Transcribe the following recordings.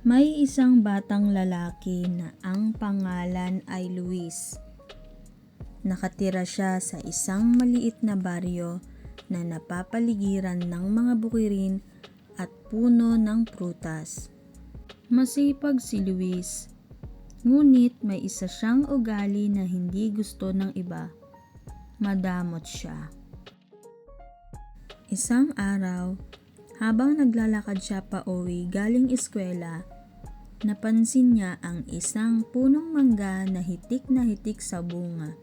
May isang batang lalaki na ang pangalan ay Luis. Nakatira siya sa isang maliit na baryo na napapaligiran ng mga bukirin at puno ng prutas. Masipag si Luis, ngunit may isa siyang ugali na hindi gusto ng iba. Madamot siya. Isang araw, habang naglalakad siya pauwi galing eskwela, napansin niya ang isang punong mangga na hitik sa bunga.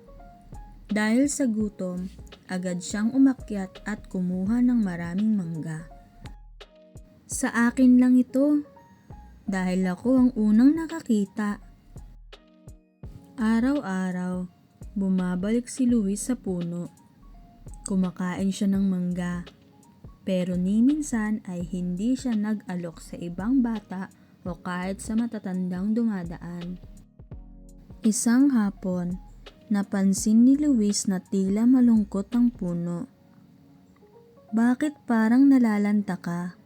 Dahil sa gutom, agad siyang umakyat at kumuha ng maraming mangga. Sa akin lang ito, dahil ako ang unang nakakita. Araw-araw, bumabalik si Luis sa puno. Kumakain siya ng mangga, pero ni minsan ay hindi siya nag-alok sa ibang bata o kahit sa matatandang dumadaan. Isang hapon, napansin ni Luis na tila malungkot ang puno. Bakit parang nalalanta ka?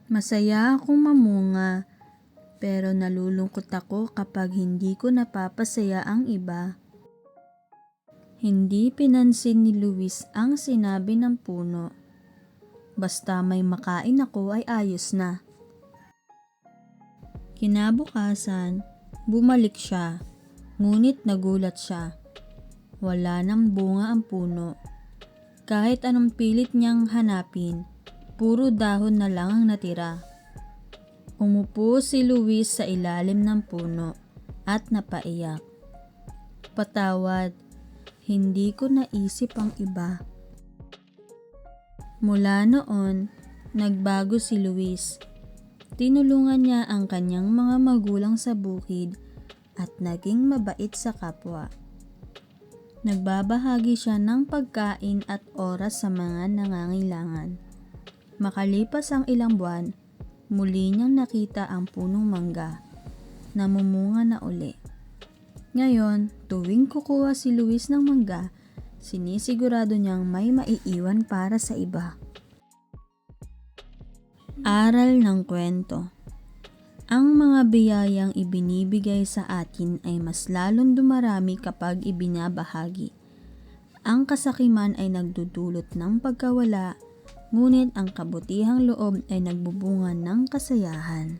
Masaya akong mamunga, pero nalulungkot ako kapag hindi ko napapasaya ang iba. Hindi pinansin ni Luis ang sinabi ng puno. Basta may makain ako ay ayos na. Kinabukasan, bumalik siya, ngunit nagulat siya. Wala nang bunga ang puno. Kahit anong pilit niyang hanapin, puro dahon na lang ang natira. Umupo si Luis sa ilalim ng puno at napaiyak. Patawad, hindi ko naisip ang iba. Mula noon, nagbago si Luis. Tinulungan niya ang kanyang mga magulang sa bukid at naging mabait sa kapwa. Nagbabahagi siya ng pagkain at oras sa mga nangangailangan. Makalipas ang ilang buwan, muli niyang nakita ang punong mangga. Namumunga na uli. Ngayon, tuwing kukuha si Luis ng mangga, sinisigurado niyang may maiiwan para sa iba. Aral ng kwento. Ang mga biyayang ibinibigay sa atin ay mas lalong dumarami kapag ibinabahagi. Ang kasakiman ay nagdudulot ng pagkawala, ngunit ang kabutihang loob ay nagbubunga ng kasayahan.